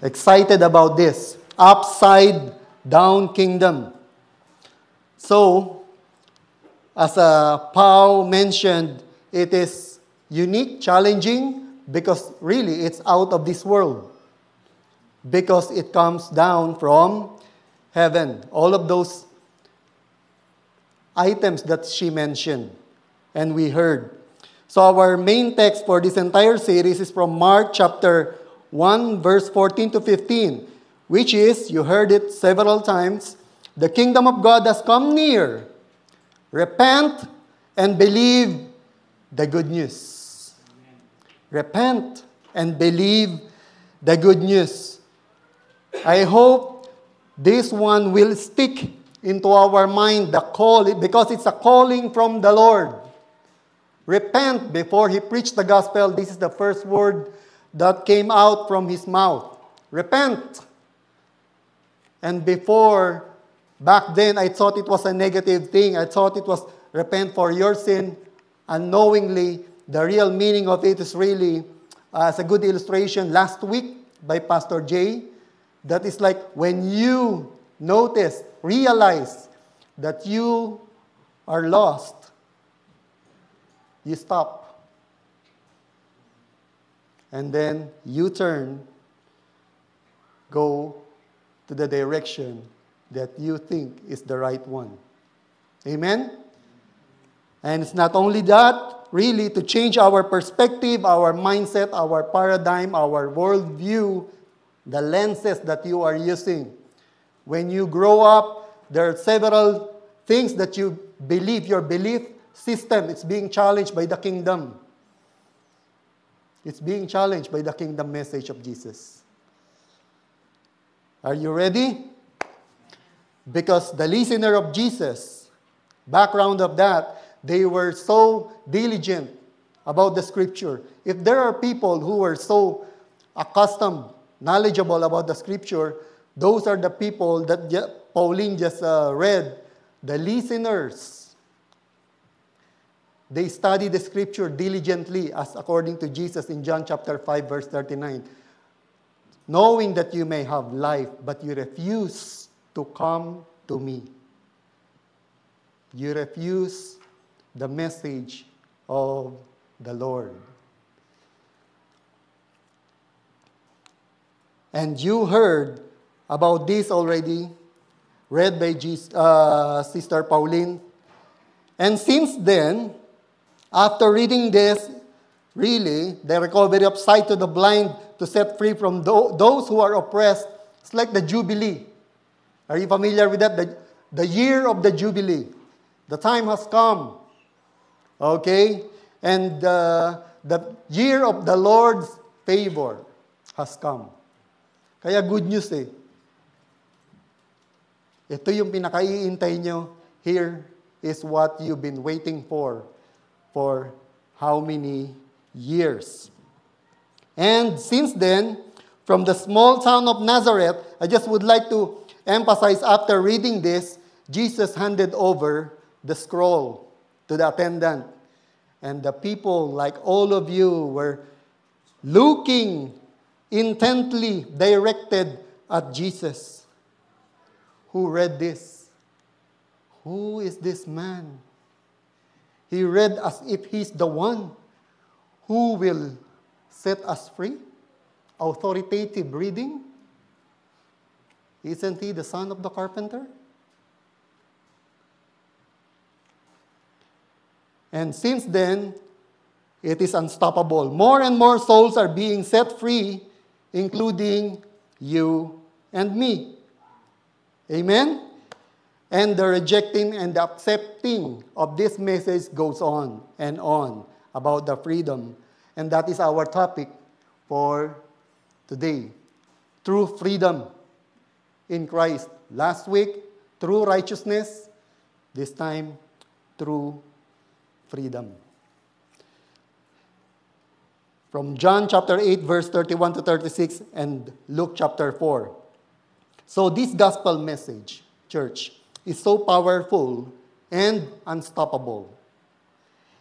Excited about this. Upside down kingdom. So, as Pau mentioned, it is unique, challenging, because really it's out of this world. Because it comes down from heaven. All of those items that she mentioned and we heard. So our main text for this entire series is from Mark chapter 1, verse 14 to 15, which is, you heard it several times, the kingdom of God has come near. Repent and believe the good news. Repent and believe the good news. I hope this one will stick into our mind, the call, because it's a calling from the Lord. Repent before he preached the gospel. This is the first word that came out from his mouth. Repent. And before, back then, I thought it was a negative thing. I thought it was repent for your sin. Unknowingly, the real meaning of it is really, as a good illustration last week by Pastor Jay, that is like when you realize that you are lost, you stop. And then you turn, go to the direction that you think is the right one. Amen? And it's not only that, really to change our perspective, our mindset, our paradigm, our worldview, the lenses that you are using. When you grow up, there are several things that you believe, your belief system, it's being challenged by the kingdom. It's being challenged by the kingdom message of Jesus. Are you ready? Because the listener of Jesus, background of that, they were so diligent about the scripture. If there are people who were so accustomed, knowledgeable about the scripture, those are the people that Pauline just read, the listeners. They study the scripture diligently, as according to Jesus in John chapter 5, verse 39. Knowing that you may have life, but you refuse to come to me. You refuse the message of the Lord. And you heard about this already, read by Sister Pauline. And since then, after reading this, really, the recovery of sight to the blind, to set free from those who are oppressed, it's like the Jubilee. Are you familiar with that? The year of the Jubilee. The time has come. Okay? And the year of the Lord's favor has come. Kaya good news eh. Ito yung pinakaiintay nyo. Here is what you've been waiting for how many years. And since then, from the small town of Nazareth, I just would like to emphasize, after reading this, Jesus handed over the scroll to the attendant. And the people, like all of you, were looking intently directed at Jesus. Who read this? Who is this man? He read as if he's the one who will set us free. Authoritative reading. Isn't he the son of the carpenter? And since then, it is unstoppable. More and more souls are being set free, including you and me. Amen? And the rejecting and the accepting of this message goes on and on about the freedom. And that is our topic for today. True freedom in Christ. Last week, true righteousness. This time, true freedom. From John chapter 8, verse 31 to 36, and Luke chapter 4. So this gospel message, church, is so powerful and unstoppable.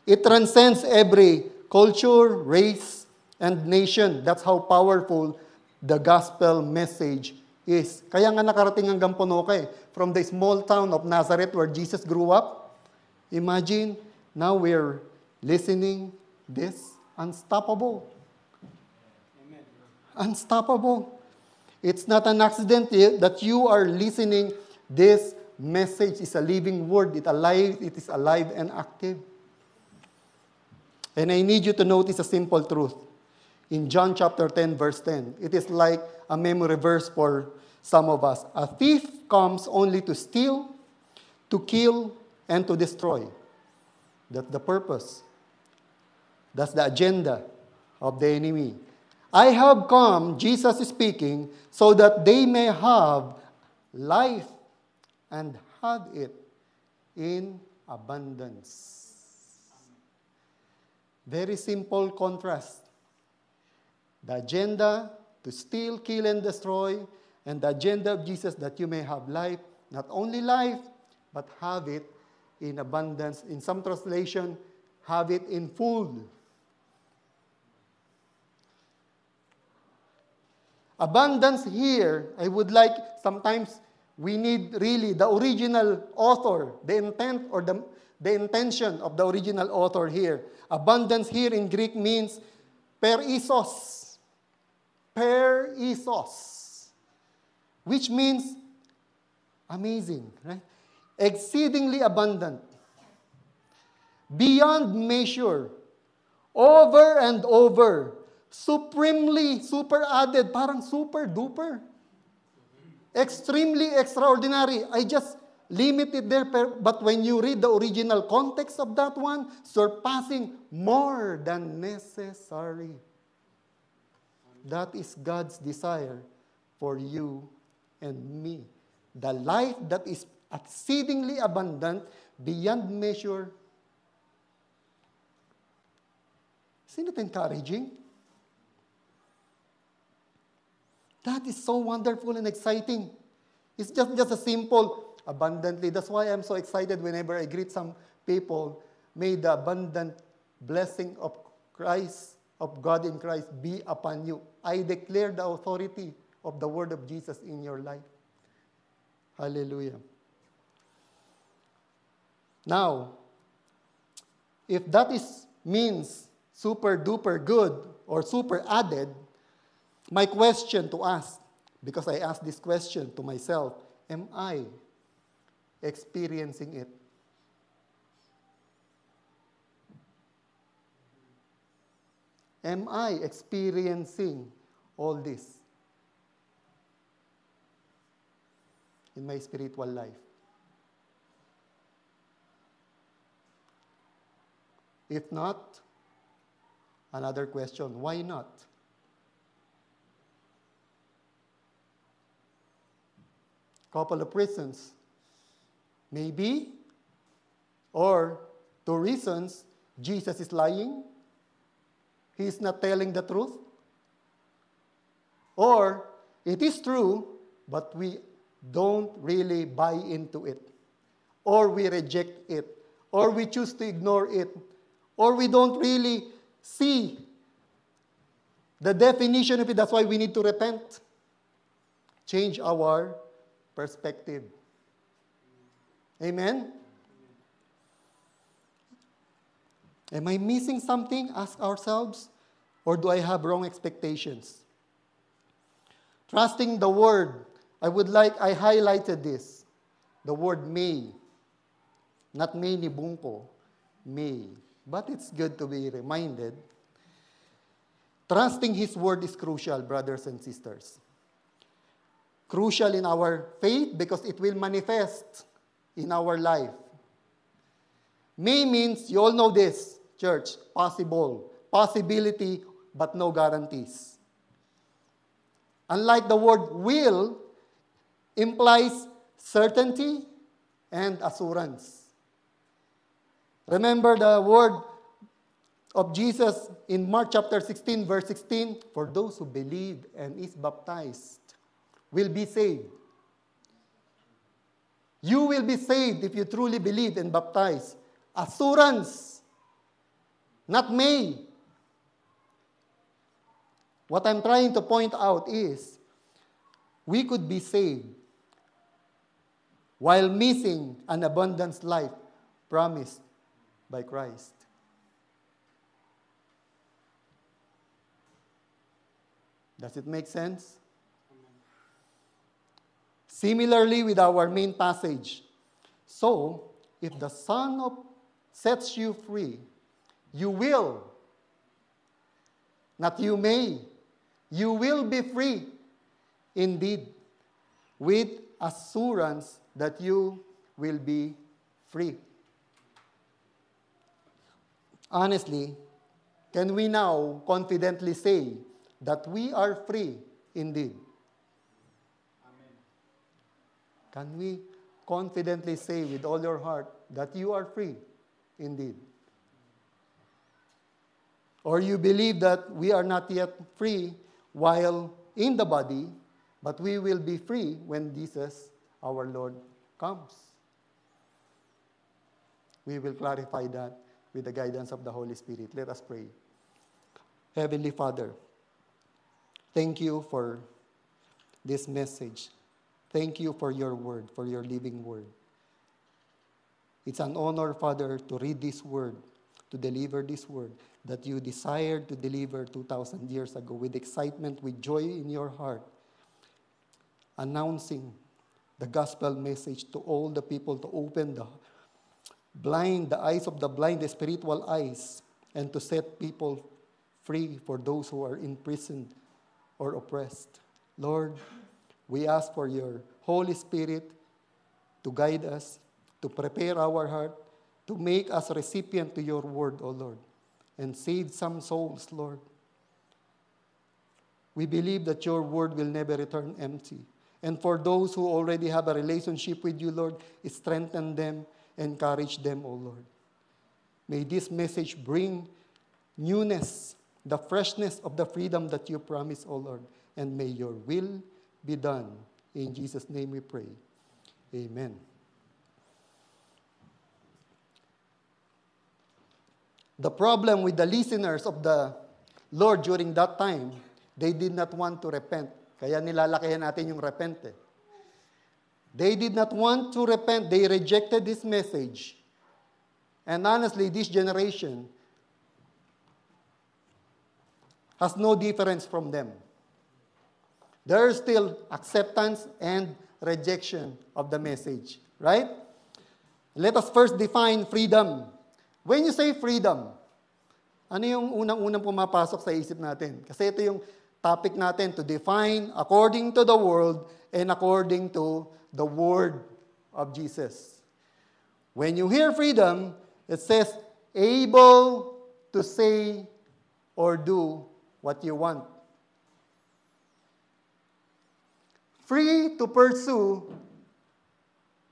It transcends every culture, race, and nation. That's how powerful the gospel message is. Kaya nga nakarating hanggang Punoke, from the small town of Nazareth where Jesus grew up. Imagine, now we're listening this unstoppable. Amen. Unstoppable. It's not an accident that you are listening. This message is a living word. It is alive and active. And I need you to notice a simple truth. In John chapter 10, verse 10, it is like a memory verse for some of us. A thief comes only to steal, to kill, and to destroy. That's the purpose. That's the agenda of the enemy. I have come, Jesus is speaking, so that they may have life and have it in abundance. Very simple contrast. The agenda to steal, kill, and destroy, and the agenda of Jesus that you may have life, not only life, but have it in abundance. In some translation, have it in full. Abundance here, I would like, sometimes we need really the original author, the intent or the intention of the original author here. Abundance here in Greek means perisos. Perisos. Which means amazing, right? Exceedingly abundant. Beyond measure. Over and over. Supremely, super added, parang super duper. Extremely extraordinary. I just limit it there, but when you read the original context of that one, surpassing more than necessary. That is God's desire for you and me. The life that is exceedingly abundant, beyond measure. Isn't it encouraging? That is so wonderful and exciting. It's just a simple, abundantly. That's why I'm so excited whenever I greet some people. May the abundant blessing of Christ, of God in Christ, be upon you. I declare the authority of the word of Jesus in your life. Hallelujah. Now, if that means super duper good or super added, my question to ask, because I asked this question to myself, am I experiencing it? Am I experiencing all this in my spiritual life? If not, another question, why not? Couple of reasons. Maybe, or two reasons, Jesus is lying. He is not telling the truth. Or it is true, but we don't really buy into it. Or we reject it. Or we choose to ignore it. Or we don't really see the definition of it. That's why we need to repent. Change our perspective. Amen? Am I missing something? Ask ourselves. Or do I have wrong expectations? Trusting the word. I highlighted this. The word may. Not may ni Bunko. May. But it's good to be reminded. Trusting His word is crucial, brothers and sisters. Crucial in our faith because it will manifest in our life. May means, you all know this, church, possible, possibility, but no guarantees. Unlike the word will, implies certainty and assurance. Remember the word of Jesus in Mark chapter 16, verse 16, for those who believe and is baptized will be saved. You will be saved if you truly believe and baptize. Assurance, not may. What I'm trying to point out is, we could be saved while missing an abundant life promised by Christ. Does it make sense? Similarly with our main passage. So, if the sets you free, you will, not you may, you will be free indeed, with assurance that you will be free. Honestly, can we now confidently say that we are free indeed? Amen. Can we confidently say with all your heart that you are free indeed? Or you believe that we are not yet free while in the body, but we will be free when Jesus, our Lord, comes? We will clarify that with the guidance of the Holy Spirit. Let us pray. Heavenly Father, thank you for this message. Thank you for your word, for your living word. It's an honor, Father, to read this word, to deliver this word that you desired to deliver 2,000 years ago with excitement, with joy in your heart, announcing the gospel message to all the people, to open the eyes of the blind, the spiritual eyes, and to set people free for those who are imprisoned or oppressed. Lord, we ask for your Holy Spirit to guide us, to prepare our heart, to make us recipient to your word, O Lord, and save some souls, Lord. We believe that your word will never return empty. And for those who already have a relationship with you, Lord, strengthen them, encourage them, O Lord. May this message bring newness, the freshness of the freedom that you promise, O Lord. And may your will be done. In Jesus' name we pray. Amen. The problem with the listeners of the Lord during that time, they did not want to repent. Kaya nilalakihan natin yung repent. They did not want to repent. They rejected this message. And honestly, this generation has no difference from them. There is still acceptance and rejection of the message. Right? Let us first define freedom. When you say freedom, ano yung unang-unang pumapasok sa isip natin? Kasi ito yung topic natin, to define according to the world and according to the word of Jesus. When you hear freedom, it says, able to say or do what you want. Free to pursue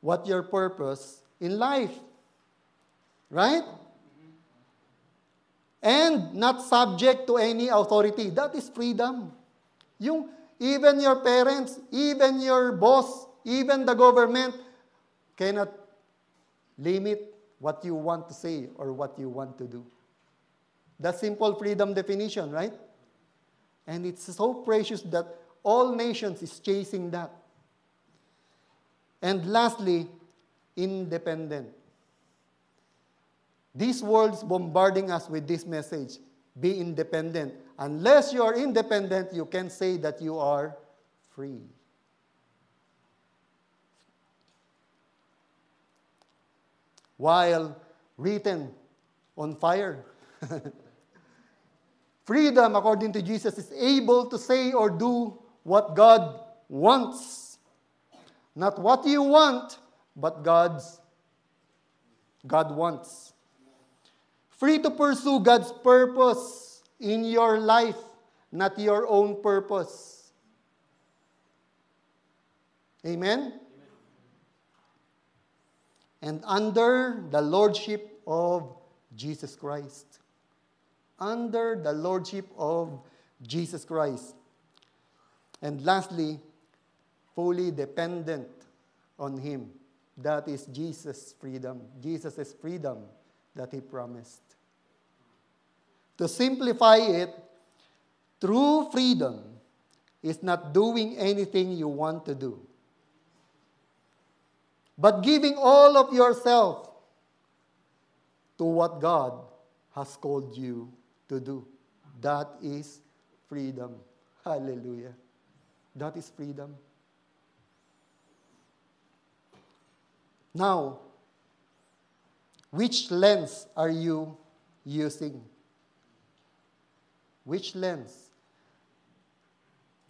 what your purpose in life. Right? And not subject to any authority. That is freedom. Even your parents, even your boss, even the government cannot limit what you want to say or what you want to do. That's simple freedom definition, right? And it's so precious that all nations is chasing that. And lastly, independent. This world is bombarding us with this message. Be independent. Unless you are independent, you can say that you are free. While written on fire. Freedom, according to Jesus, is able to say or do what God wants. Not what you want, but God wants. Free to pursue God's purpose in your life, not your own purpose. Amen? And under the lordship of Jesus Christ. Under the lordship of Jesus Christ. And lastly, fully dependent on Him. That is Jesus' freedom. Jesus' freedom that He promised. To simplify it, True freedom is not doing anything you want to do, but giving all of yourself to what God has called you to do. That is freedom. Hallelujah. That is freedom. Now, which lens are you using? Which lens?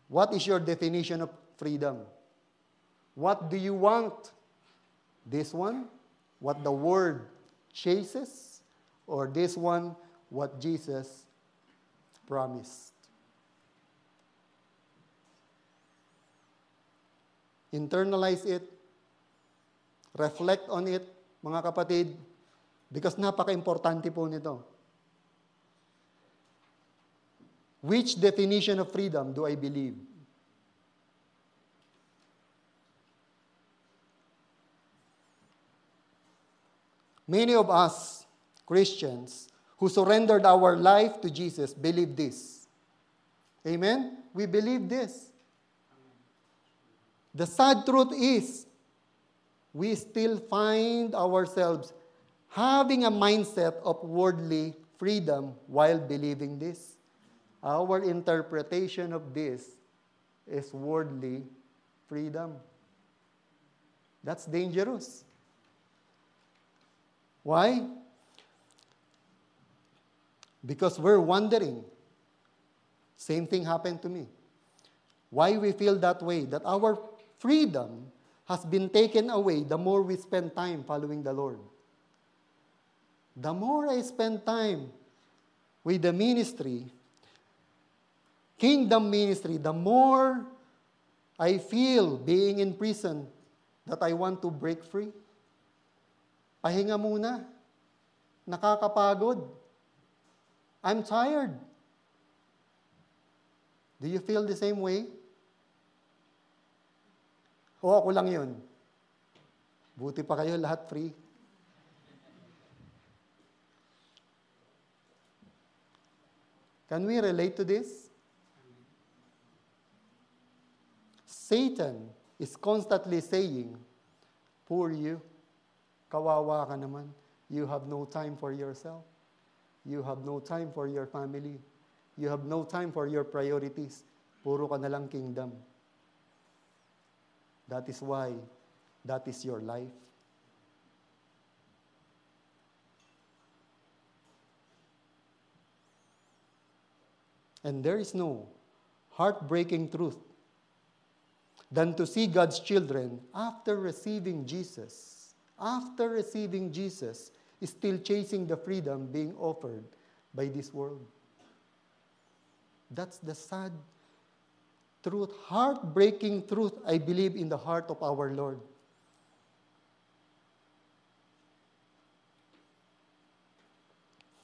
What is your definition of freedom? What do you want? This one, what the word chases, or this one, what Jesus promised? Internalize it. Reflect on it, mga kapatid, because napaka-importante po nito. Which definition of freedom do I believe? Many of us, Christians, who surrendered our life to Jesus, believe this. Amen? We believe this. The sad truth is, we still find ourselves having a mindset of worldly freedom while believing this. Our interpretation of this is worldly freedom. That's dangerous. Why? Because we're wondering. Same thing happened to me. Why we feel that way? That our freedom has been taken away the more we spend time following the Lord. The more I spend time with the ministry, kingdom ministry, the more I feel being in prison that I want to break free. Pahinga muna. Nakakapagod. I'm tired. Do you feel the same way? O ako lang yun? Buti pa kayo lahat free. Can we relate to this? Satan is constantly saying, poor you, kawawa ka naman. You have no time for yourself. You have no time for your family. You have no time for your priorities. Puro ka na lang kingdom. That is why that is your life. And there is no heartbreaking truth than to see God's children after receiving Jesus, is still chasing the freedom being offered by this world. That's the sad truth, heartbreaking truth, I believe, in the heart of our Lord.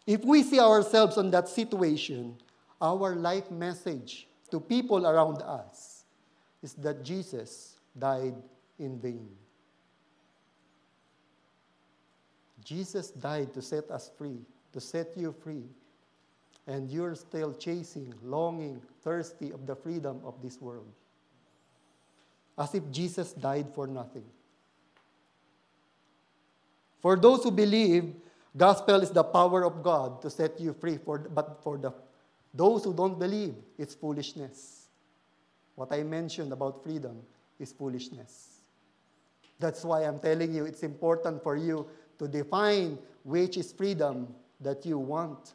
If we see ourselves in that situation, our life message to people around us is that Jesus died in vain. Jesus died to set us free, to set you free. And you're still chasing, longing, thirsty of the freedom of this world. As if Jesus died for nothing. For those who believe, gospel is the power of God to set you free. But for those who don't believe, it's foolishness. What I mentioned about freedom is foolishness. That's why I'm telling you it's important for you to define which is freedom that you want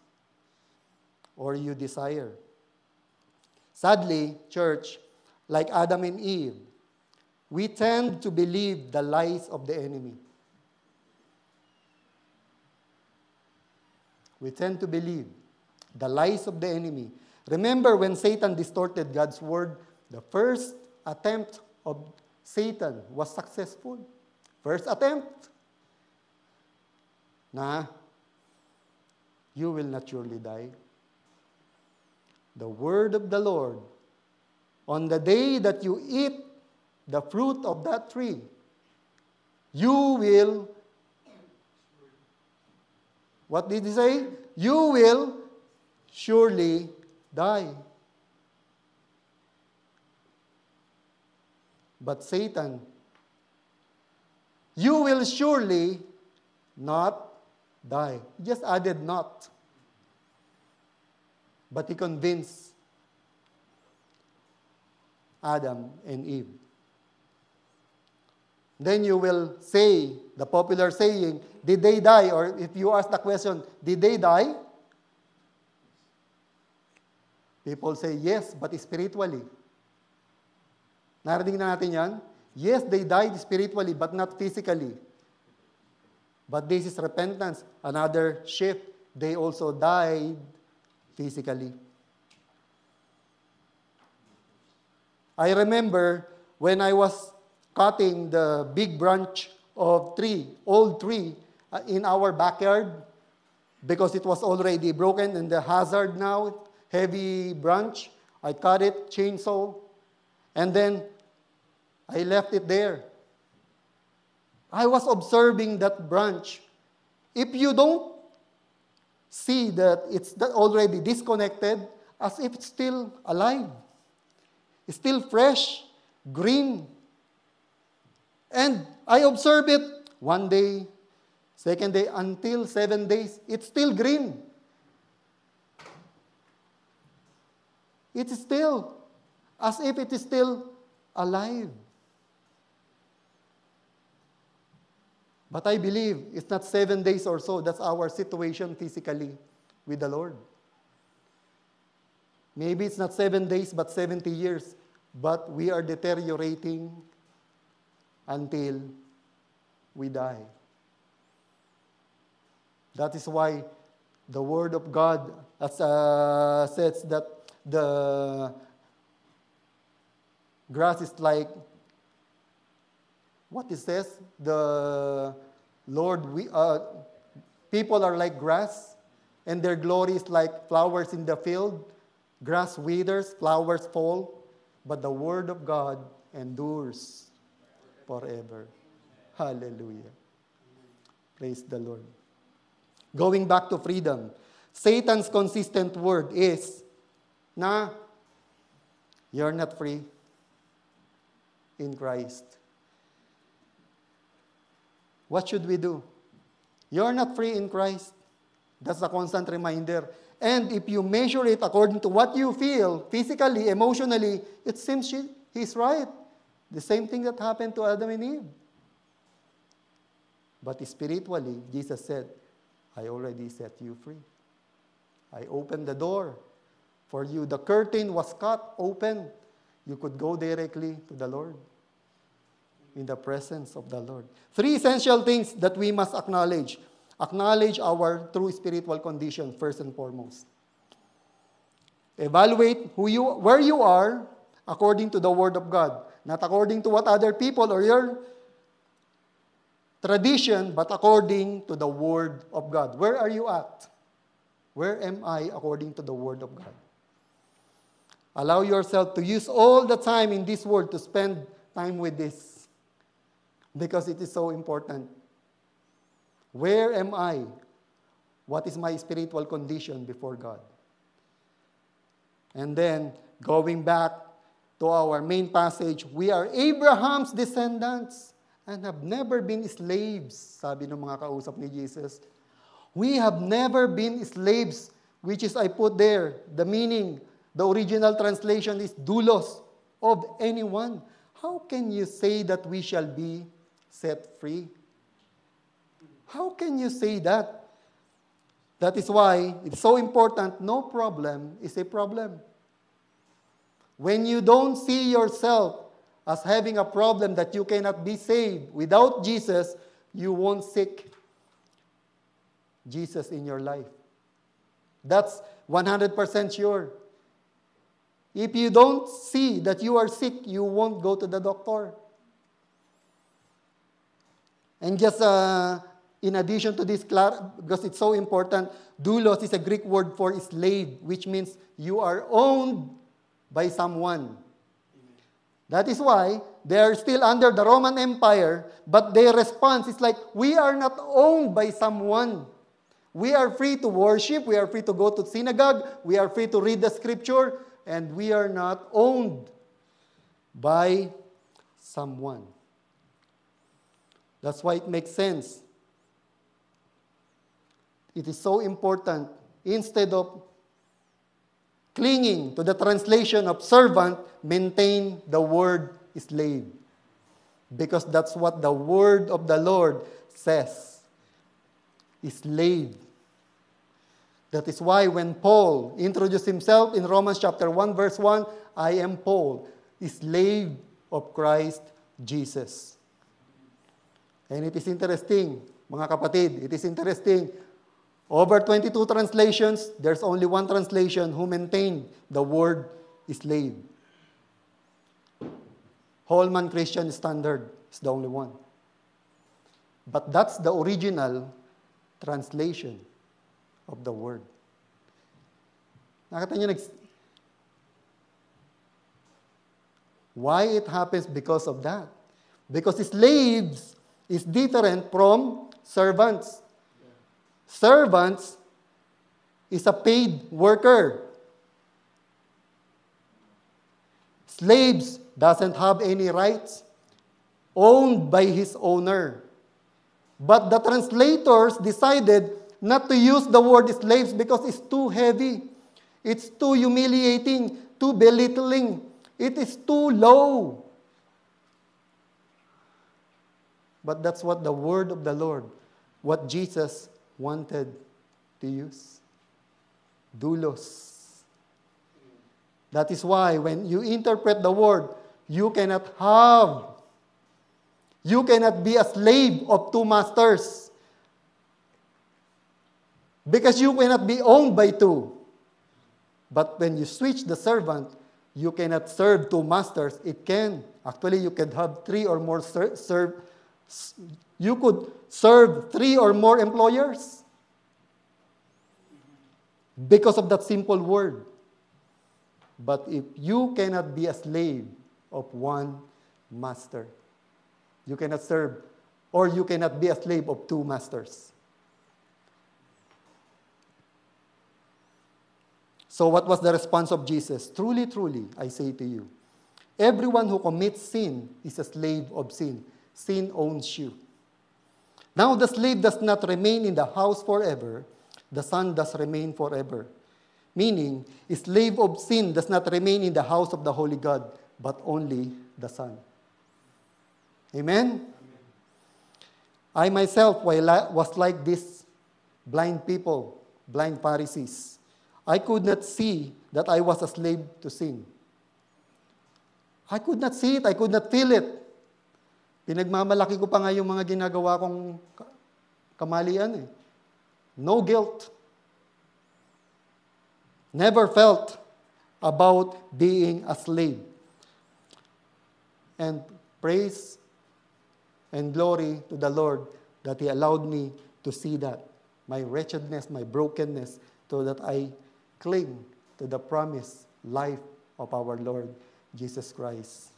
or you desire. Sadly, church, like Adam and Eve, we tend to believe the lies of the enemy. We tend to believe the lies of the enemy. Remember when Satan distorted God's word, the first attempt of Satan was successful. First attempt. You will not surely die. The word of the Lord, on the day that you eat the fruit of that tree, you will, what did he say? You will surely die. But Satan, you will surely not die. He just added not. But he convinced Adam and Eve. Then you will say, the popular saying, did they die? Or if you ask the question, did they die? People say, yes, but spiritually. Narinig na natin yan? Yes, they died spiritually, but not physically. But this is repentance. Another shift. They also died physically. I remember when I was cutting the big branch of tree, old tree, in our backyard, because it was already broken and the hazard now, heavy branch. I cut it, chainsaw, and then I left it there. I was observing that branch. If you don't see that it's already disconnected, as if it's still alive, it's still fresh, green. And I observe it one day, second day, until 7 days, it's still green. It is still, as if it is still alive. But I believe it's not 7 days or so. That's our situation physically with the Lord. Maybe it's not 7 days, but 70 years. But we are deteriorating until we die. That is why the Word of God says that the grass is like, what it says? The Lord, people are like grass, and their glory is like flowers in the field. Grass withers, flowers fall, but the Word of God endures forever. Hallelujah. Praise the Lord. Going back to freedom, Satan's consistent word is, na, you're not free in Christ. What should we do? You're not free in Christ. That's a constant reminder. And if you measure it according to what you feel, physically, emotionally, it seems he's right. The same thing that happened to Adam and Eve. But spiritually, Jesus said, I already set you free. I opened the door for you. The curtain was cut open. You could go directly to the Lord, in the presence of the Lord. 3 essential things that we must acknowledge. Acknowledge our true spiritual condition first and foremost. Evaluate where you are according to the Word of God. Not according to what other people or your tradition, but according to the Word of God. Where are you at? Where am I according to the Word of God? Allow yourself to use all the time in this Word to spend time with this, because it is so important. Where am I? What is my spiritual condition before God? And then, going back to our main passage, we are Abraham's descendants and have never been slaves, sabi ng mga kausap ni Jesus. We have never been slaves, which is, I put there, the meaning, the original translation is doulos, of anyone. How can you say that we shall be set free? How can you say that? That is why it's so important, no problem is a problem. When you don't see yourself as having a problem that you cannot be saved without Jesus, you won't seek Jesus in your life. That's 100% sure. If you don't see that you are sick, you won't go to the doctor. And just in addition to this, because it's so important, doulos is a Greek word for slave, which means you are owned by someone. That is why they are still under the Roman Empire, but their response is like, we are not owned by someone. We are free to worship, we are free to go to synagogue, we are free to read the scripture, and we are not owned by someone. That's why it makes sense. It is so important, instead of clinging to the translation of servant, maintain the word slave. Because that's what the word of the Lord says. Slave. That is why when Paul introduced himself in Romans chapter 1 verse 1, I am Paul, slave of Christ Jesus. And it is interesting, mga kapatid, it is interesting. Over 22 translations, there's only one translation who maintained the word slave. Holman Christian Standard is the only one. But that's the original translation of the word. Nakita niyo, why it happens? Because of that. Because slaves is different from servants. Servants is a paid worker. Slaves doesn't have any rights, owned by his owner. But the translators decided not to use the word slaves because it's too heavy. It's too humiliating, too belittling. It is too low. But that's what the word of the Lord, what Jesus wanted to use. Doulos. That is why when you interpret the word, you cannot be a slave of two masters. Because you cannot be owned by two. But when you switch the servant, you cannot serve two masters. It can. Actually, you could have three or more you could serve three or more employers. Because of that simple word. But if you cannot be a slave of one master, you cannot serve, or you cannot be a slave of two masters. So what was the response of Jesus? Truly, truly, I say to you, everyone who commits sin is a slave of sin. Sin owns you. Now the slave does not remain in the house forever, the son does remain forever. Meaning, a slave of sin does not remain in the house of the Holy God, but only the Son. Amen? I myself was like these blind people, blind Pharisees. I could not see that I was a slave to sin. I could not see it. I could not feel it. Pinagmamalaki ko pa nga yung mga ginagawa kong kamalian eh. No guilt. Never felt about being a slave. And praise and glory to the Lord that He allowed me to see that. My wretchedness, my brokenness, so that I cling to the promised life of our Lord Jesus Christ.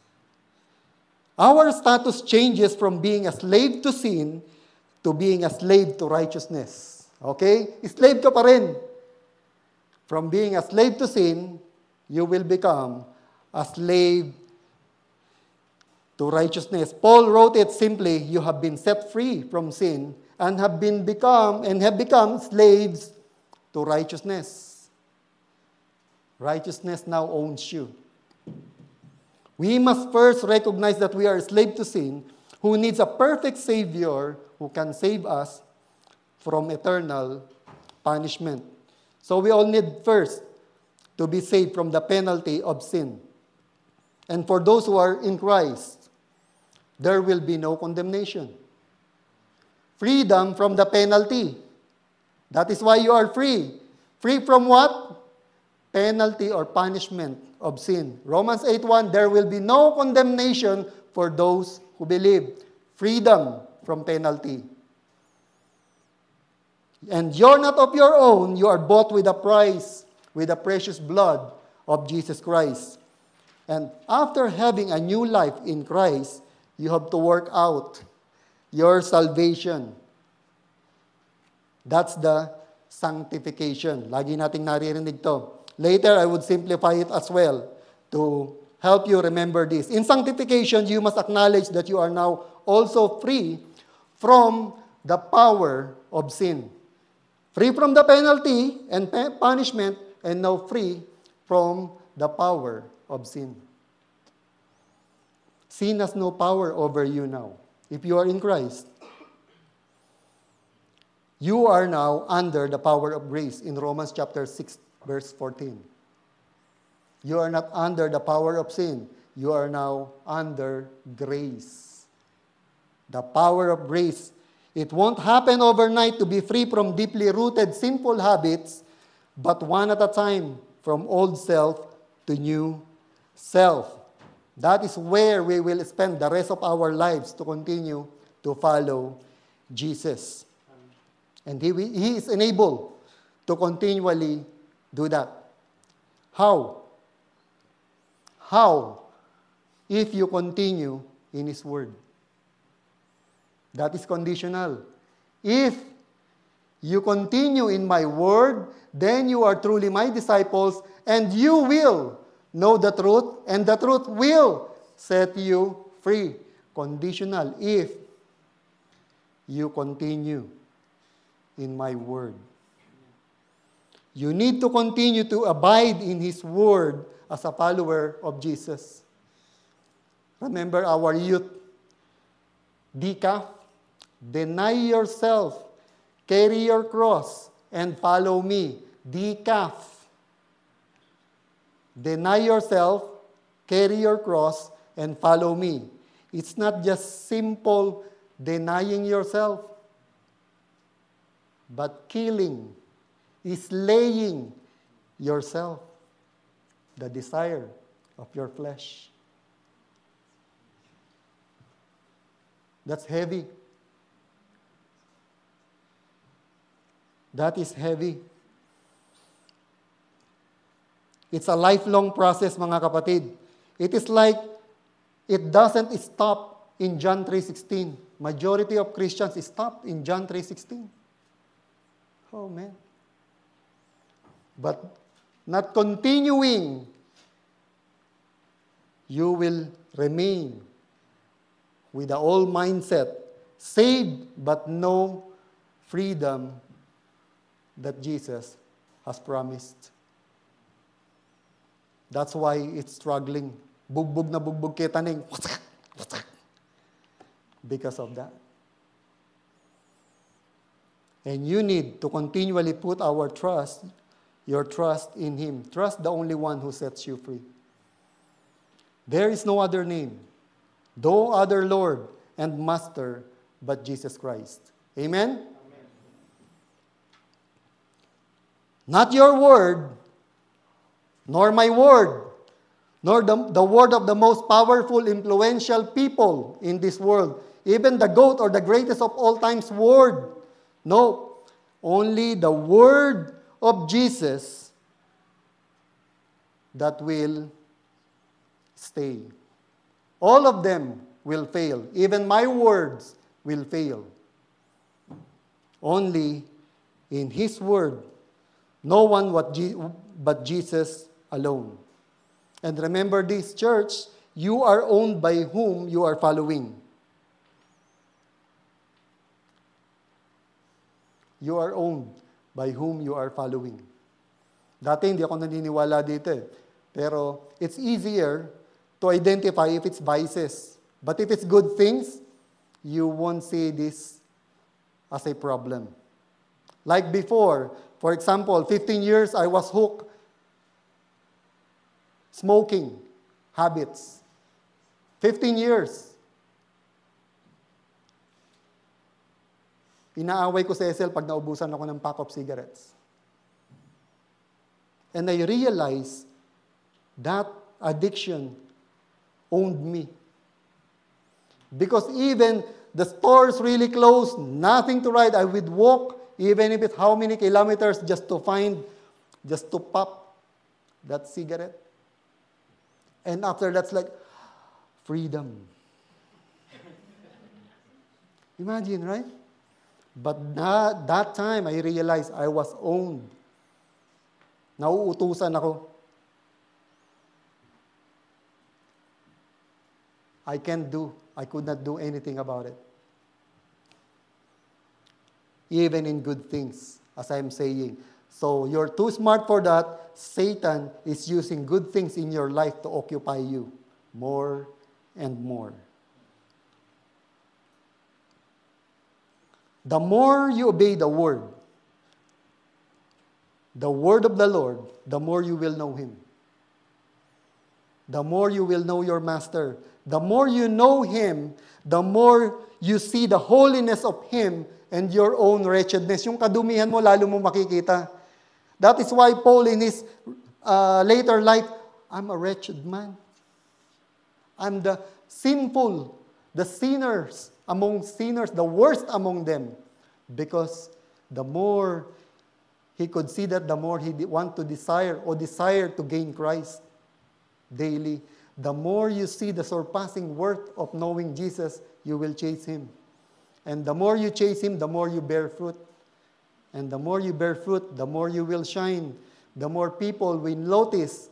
Our status changes from being a slave to sin to being a slave to righteousness. Okay? Slave ka pa rin. From being a slave to sin, you will become a slave to righteousness. Paul wrote it simply, you have been set free from sin and have become slaves to righteousness. Righteousness now owns you. We must first recognize that we are a slave to sin, who needs a perfect Savior who can save us from eternal punishment. So we all need first to be saved from the penalty of sin. And for those who are in Christ, there will be no condemnation. Freedom from the penalty. That is why you are free. Free from what? Penalty or punishment of sin. Romans 8:1, there will be no condemnation for those who believe. Freedom from penalty. And you're not of your own, you are bought with a price, with the precious blood of Jesus Christ. And after having a new life in Christ, you have to work out your salvation. That's the sanctification. Lagi nating naririnig to. Later, I would simplify it as well to help you remember this. In sanctification, you must acknowledge that you are now also free from the power of sin. Free from the penalty and punishment, and now free from the power of sin. Sin has no power over you now. If you are in Christ, you are now under the power of grace in Romans chapter 6, verse 14. You are not under the power of sin. You are now under grace. The power of grace. It won't happen overnight to be free from deeply rooted sinful habits, but one at a time, from old self to new self. That is where we will spend the rest of our lives to continue to follow Jesus. And He is enabled to continually do that. How? How? If you continue in His Word. That is conditional. If you continue in my Word, then you are truly my disciples, and you will know the truth, and the truth will set you free. Conditional. If you continue in my Word. You need to continue to abide in His Word as a follower of Jesus. Remember our youth. Decaf, deny yourself, carry your cross, and follow me. Decaf. Deny yourself, carry your cross, and follow me. It's not just simple denying yourself, but killing, slaying yourself, the desire of your flesh. That's heavy. That is heavy. It's a lifelong process, mga kapatid. It is like it doesn't stop in John 3:16. Majority of Christians stop in John 3:16. Oh, man. But not continuing, you will remain with the old mindset, saved but no freedom that Jesus has promised. That's why it's struggling. Bugbog na bugbog kita ning. Because of that. And you need to continually put your trust in Him. Trust the only one who sets you free. There is no other name, no other Lord and Master but Jesus Christ. Amen? Amen. Not your word, nor my word, nor the word of the most powerful, influential people in this world, even the GOAT or the greatest of all time's word. No, only the word of Jesus that will stay. All of them will fail. Even my words will fail. Only in His word, no one but Jesus alone. And remember this, church, you are owned by whom you are following. You are owned by whom you are following. Dati hindi ako naniniwala dito eh. Pero it's easier to identify if it's vices. But if it's good things, you won't see this as a problem. Like before, for example, 15 years I was hooked. Smoking habits. 15 years. Inaaway ko sa SL pag naubusan ako ng pack of cigarettes. And I realized that addiction owned me. Because even the stores really closed, nothing to ride, I would walk, even if it's how many kilometers just to pop that cigarette. And after that's like, freedom. Imagine, right? But that time, I realized I was owned. Nauutusan ako. I could not do anything about it. Even in good things, as I'm saying. So you're too smart for that. Satan is using good things in your life to occupy you more and more. The more you obey the word of the Lord, the more you will know Him. The more you will know your Master. The more you know Him, the more you see the holiness of Him and your own wretchedness. Yung kadumihan mo, lalo mo makikita. That is why Paul in his later life, I'm a wretched man. I'm the sinful, the sinners among sinners, the worst among them. Because the more he could see that, the more he want to desire to gain Christ daily. The more you see the surpassing worth of knowing Jesus, you will chase Him. And the more you chase Him, the more you bear fruit. And the more you bear fruit, the more you will shine. The more people will notice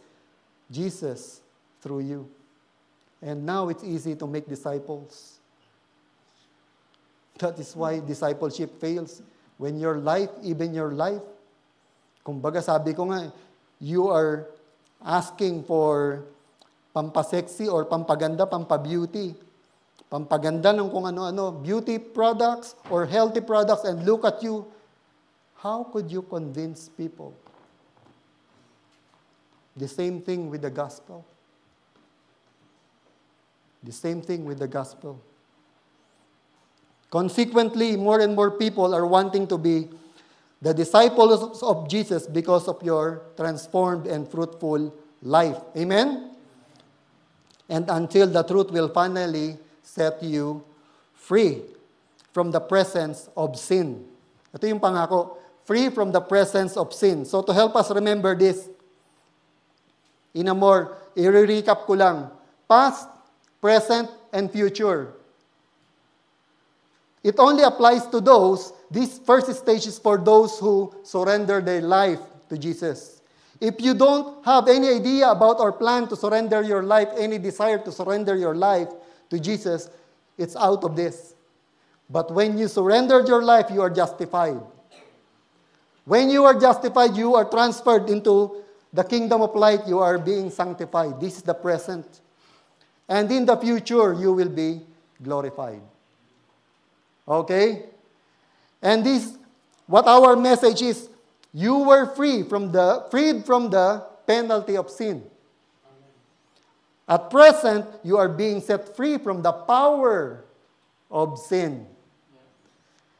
Jesus through you. And now it's easy to make disciples. That is why discipleship fails. When your life, even your life, kumbaga sabi ko nga, you are asking for pampasexy or pampaganda, pampabeauty. Pampaganda ng kung ano-ano, beauty products or healthy products, and look at you. How could you convince people? The same thing with the gospel. The same thing with the gospel. Consequently, more and more people are wanting to be the disciples of Jesus because of your transformed and fruitful life. Amen? And until the truth will finally set you free from the presence of sin. Ito yung pangako, free from the presence of sin. So to help us remember this, i-recap ko lang, past, present, and future. It only applies to those, this first stage is for those who surrender their life to Jesus. If you don't have any idea about our plan to surrender your life, any desire to surrender your life to Jesus, it's out of this. But when you surrendered your life, you are justified. When you are justified, you are transferred into the kingdom of light. You are being sanctified. This is the present. And in the future, you will be glorified. Okay? And this, what our message is, you were freed from the penalty of sin. At present, you are being set free from the power of sin.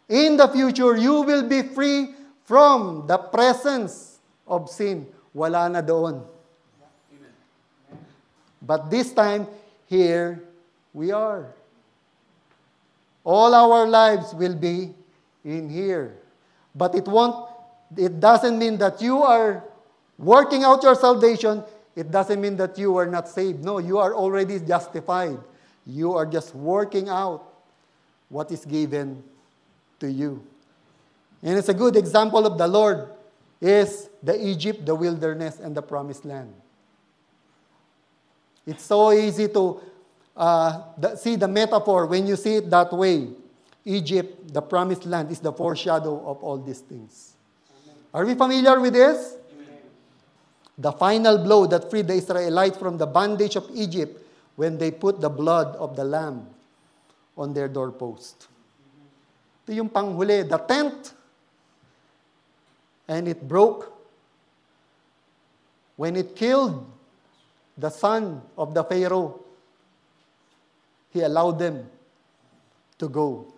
In the future, you will be free from the presence of sin. Wala na doon. But this time, here we are. All our lives will be in here. But it doesn't mean that you are working out your salvation. It doesn't mean that you are not saved. No, you are already justified. You are just working out what is given to you. And it's a good example of the Lord is the Egypt, the wilderness, and the promised land. It's so easy to see the metaphor when you see it that way. Egypt, the promised land, is the foreshadow of all these things. Amen. Are we familiar with this? Amen. The final blow that freed the Israelites from the bondage of Egypt when they put the blood of the lamb on their doorpost. Ito yung panghuli, the tent, and it broke when it killed the son of the Pharaoh. He allowed them to go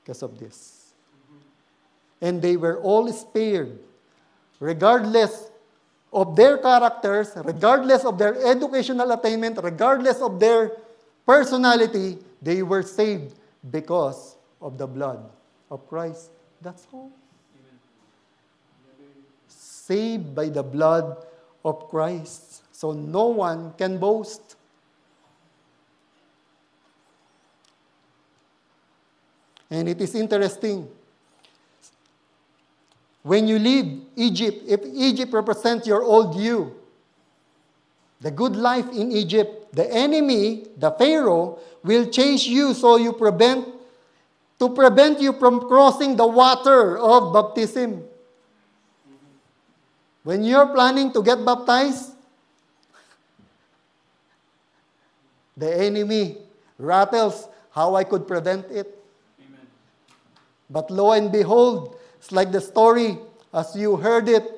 because of this. And they were all spared, regardless of their characters, regardless of their educational attainment, regardless of their personality, they were saved because of the blood of Christ. That's all. Amen. Saved by the blood of Christ. So no one can boast. And it is interesting. When you leave Egypt, if Egypt represents your old you, the good life in Egypt, The enemy, the Pharaoh, will chase you to prevent you from crossing the water of baptism. When you're planning to get baptized, the enemy rattles how I could prevent it. Amen. But lo and behold, it's like the story as you heard it.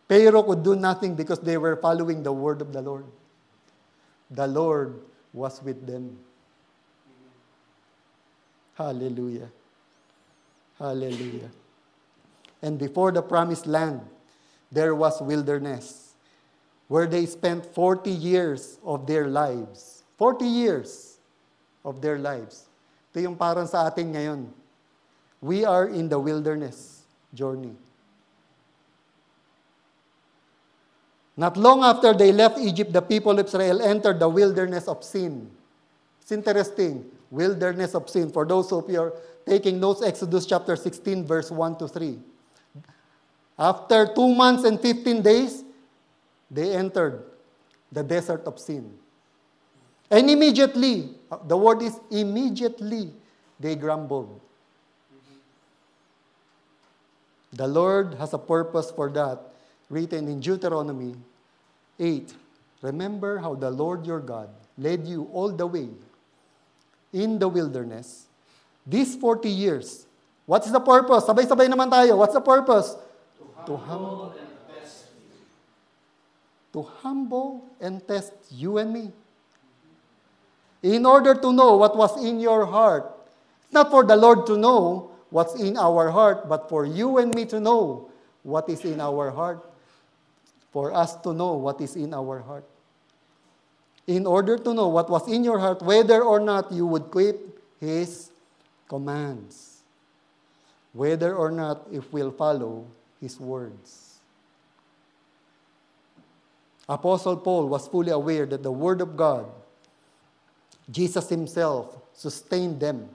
Pharaoh could do nothing because they were following the word of the Lord. The Lord was with them. Hallelujah. Hallelujah. And before the promised land, there was wilderness, where they spent 40 years of their lives. 40 years of their lives. Ito yung parang sa atin ngayon. We are in the wilderness journey. Not long after they left Egypt, the people of Israel entered the wilderness of sin. It's interesting. Wilderness of sin. For those of you are taking notes, Exodus chapter 16, verse 1 to 3. After 2 months and 15 days, they entered the desert of sin. And immediately, the word is immediately, they grumbled. The Lord has a purpose for that, written in Deuteronomy 8. Remember how the Lord your God led you all the way in the wilderness. These 40 years. What's the purpose? Sabay-sabay naman tayo. What's the purpose? To humble and test you and me. In order to know what was in your heart. It's not for the Lord to know what's in our heart, but for you and me to know what is in our heart. For us to know what is in our heart. In order to know what was in your heart, whether or not you would keep His commands. Whether or not if we'll follow His words. Apostle Paul was fully aware that the Word of God, Jesus Himself, sustained them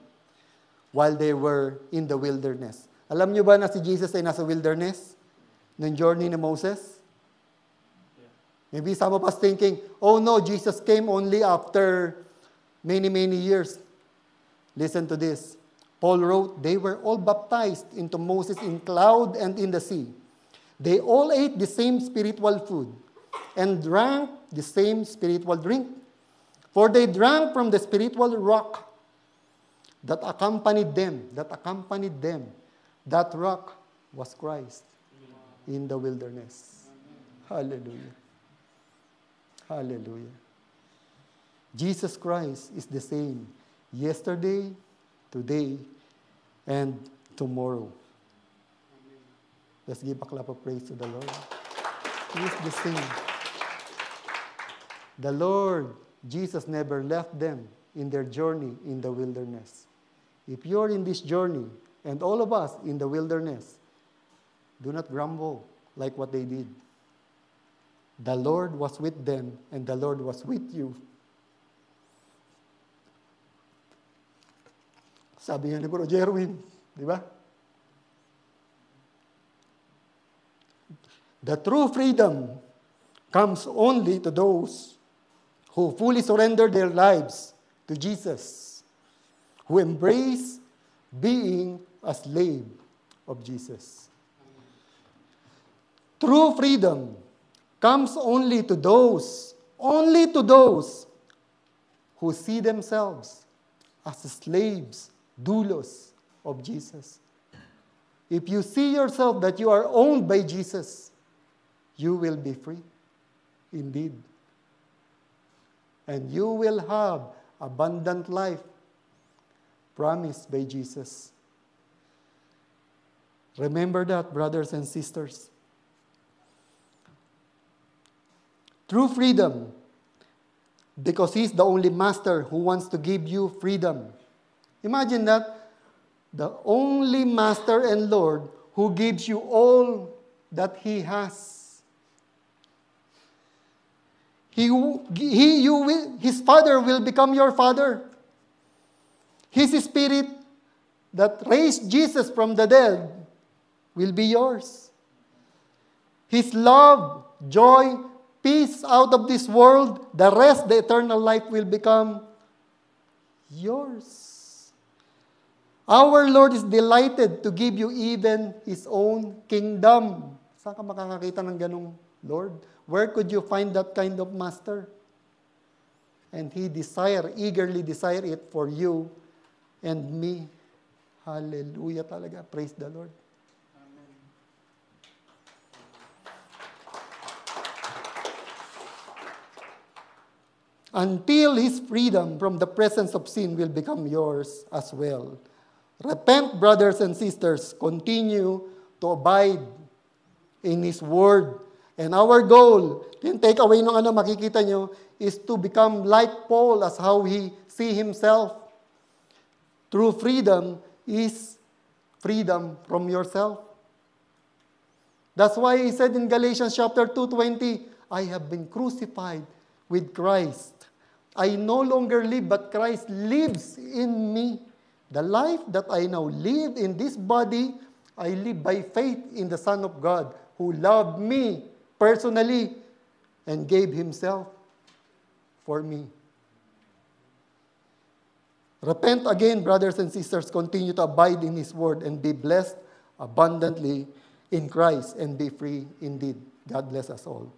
while they were in the wilderness. Alam niyo ba na si Jesus ay nasa wilderness? Nung journey ni Moses? Maybe some of us thinking, oh no, Jesus came only after many, many years. Listen to this. Paul wrote, they were all baptized into Moses in cloud and in the sea. They all ate the same spiritual food and drank the same spiritual drink. For they drank from the spiritual rock that accompanied them. That rock was Christ in the wilderness. Hallelujah. Hallelujah. Jesus Christ is the same yesterday, today, and tomorrow. Let's give a clap of praise to the Lord. He is the same. The Lord, Jesus never left them in their journey in the wilderness. If you're in this journey, and all of us in the wilderness, do not grumble like what they did. The Lord was with them, and the Lord was with you. Sabi nga ni Bro Jerwin, di ba? The true freedom comes only to those who fully surrender their lives to Jesus, who embrace being a slave of Jesus. True freedom comes only to those who see themselves as slaves, doulos of Jesus. If you see yourself that you are owned by Jesus, you will be free indeed. And you will have abundant life promised by Jesus. Remember that, brothers and sisters. True freedom, because He's the only master who wants to give you freedom. Imagine that, the only master and Lord who gives you all that He has. His Father will become your Father. His Spirit that raised Jesus from the dead will be yours. His love, joy, peace out of this world, the rest, the eternal life will become yours. Our Lord is delighted to give you even His own kingdom. Saan ka makakakita ng ganong Lord? Where could you find that kind of master? And He eagerly desire it for you and me. Hallelujah talaga. Praise the Lord. Amen. Until His freedom from the presence of sin will become yours as well. Repent, brothers and sisters. Continue to abide in His Word. And our goal, yung takeaway nung makikita nyo, is to become like Paul as how he see himself. True freedom is freedom from yourself. That's why he said in Galatians chapter 2:20, I have been crucified with Christ. I no longer live, but Christ lives in me. The life that I now live in this body, I live by faith in the Son of God, who loved me personally and gave Himself for me. Repent again, brothers and sisters. Continue to abide in His Word and be blessed abundantly in Christ and be free indeed. God bless us all.